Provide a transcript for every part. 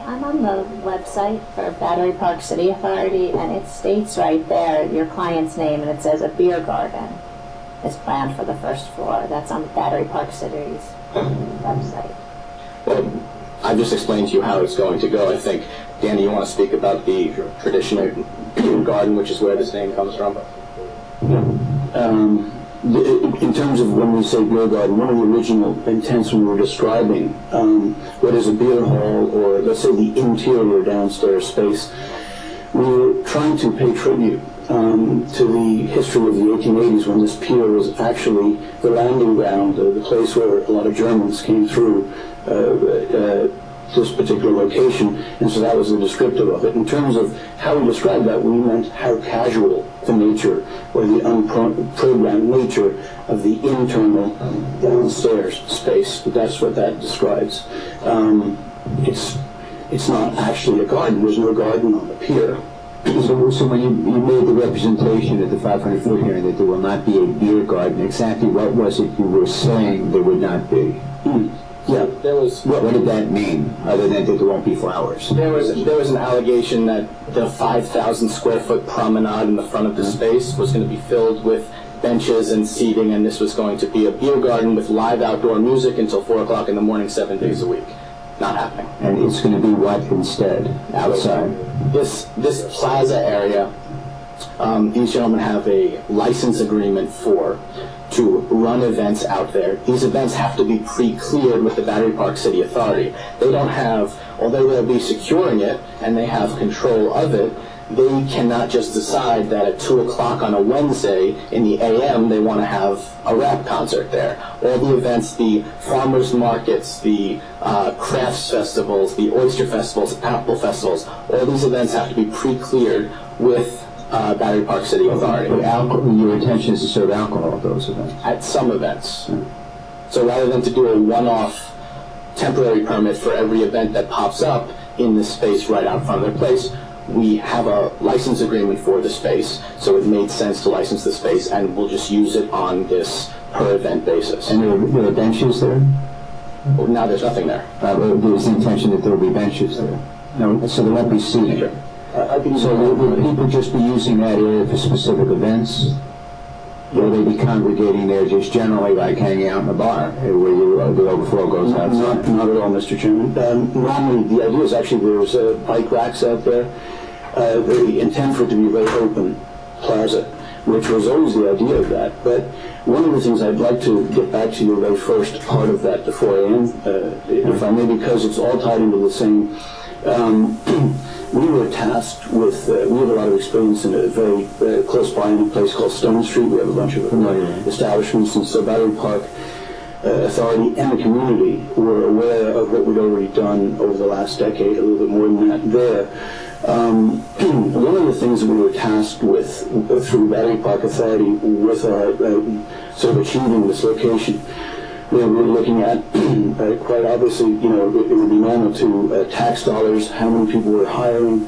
I'm on the website for Battery Park City Authority, and it states right there your client's name, and it says a beer garden is planned for the first floor. That's on Battery Park City's website. Well, I've just explained to you how it's going to go. I think, Danny, you want to speak about the traditional beer garden, which is where this name comes from? In terms of when we say beer garden, one of the original intents when we were describing what is a beer hall, or let's say the interior downstairs space, we were trying to pay tribute to the history of the 1880s, when this pier was actually the landing ground, the place where a lot of Germans came through this particular location, and so that was the descriptive of it. In terms of how we described that, we meant how casual the nature or the unprogrammed nature of the internal downstairs space. That's what that describes. It's not actually a garden. There's no garden on the pier. So when you made the representation at the 500-foot hearing that there will not be a beer garden, exactly what was it you were saying there would not be? Yeah, there was. What did that mean, other than that there won't be flowers? There was an allegation that the 5,000 square foot promenade in the front of the space was going to be filled with benches and seating, and this was going to be a beer garden with live outdoor music until 4 o'clock in the morning, 7 days a week. Not happening. And it's going to be what instead? Outside? This plaza area, these gentlemen have a license agreement to run events out there. These events have to be pre-cleared with the Battery Park City Authority. They don't have, although they'll be securing it and they have control of it, they cannot just decide that at 2 o'clock on a Wednesday in the AM they want to have a rap concert there. All the events, the farmers markets, the crafts festivals, the oyster festivals, apple festivals, all these events have to be pre-cleared with Battery Park City Authority. Your intention is to serve alcohol at those events? At some events. So rather than to do a one-off temporary permit for every event that pops up in the space right out front of their place, we have a license agreement for the space, so it made sense to license the space, and we'll just use it on this per-event basis. And there are benches there? Well, now there's nothing there. There's the intention that there will be benches there. No, so there won't be seating. Sure. So will people just be using that area for specific events? Will they be congregating there just generally like hanging out in a bar where the overflow goes outside? Not at all, Mr. Chairman. Normally the idea is actually there's bike racks out there. The intent for it to be a very open plaza, which was always the idea of that. But one of the things I'd like to get back to your very first part of that, the 4 a.m., if I may, because it's all tied into the same. We were tasked with, we have a lot of experience in a very close by in a place called Stone Street. We have a bunch of establishments, and so Battery Park Authority and the community were aware of what we'd already done over the last decade, a little bit more than that there. One of the things that we were tasked with through Battery Park Authority with our sort of achieving this location, we were looking at, quite obviously, it would be normal to tax dollars, how many people we're hiring,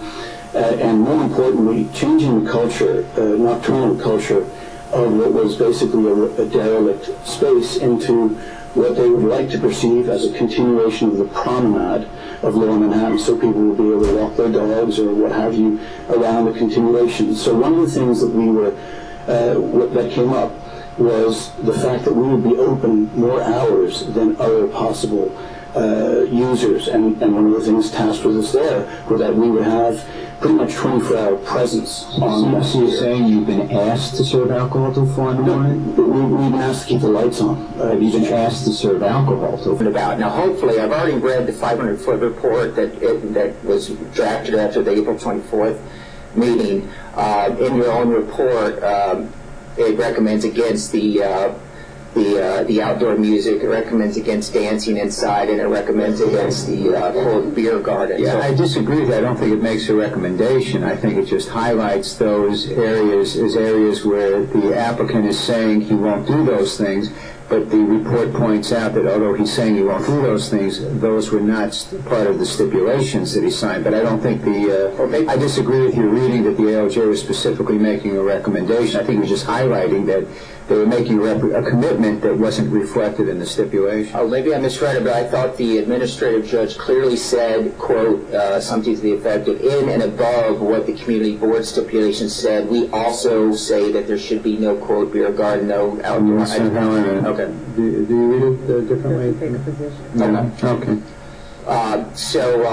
and more importantly, changing the culture, nocturnal culture, of what was basically a derelict space into what they would like to perceive as a continuation of the promenade of Lower Manhattan, so people would be able to walk their dogs or what have you around the continuation. So one of the things that we were, that came up was the fact that we would be open more hours than other possible users, and one of the things tasked with us there were that we would have pretty much 24-hour presence on that. So you're saying you've been asked to serve alcohol till 4 in the morning? We've been asked to keep the lights on. You've been asked to serve alcohol till about. Now, hopefully, I've already read the 500-foot report that was drafted after the April 24th meeting. In your own report, it recommends against the outdoor music. It recommends against dancing inside, and it recommends against the quote beer garden. Yeah, I disagree with that. I don't think it makes a recommendation. I think it just highlights those areas as areas where the applicant is saying he won't do those things, but the report points out that although he's saying he won't do those things, those were not part of the stipulations that he signed. But I don't think I disagree with your reading that the ALJ was specifically making a recommendation. I think he was just highlighting that they were making a commitment that wasn't reflected in the stipulation. Oh, maybe I misread it, but I thought the administrative judge clearly said, quote, something to the effect of, in and above what the community board stipulation said, we also say that there should be no, quote, beer garden, no outdoor. Okay. Do you read it differently? Okay. Okay. So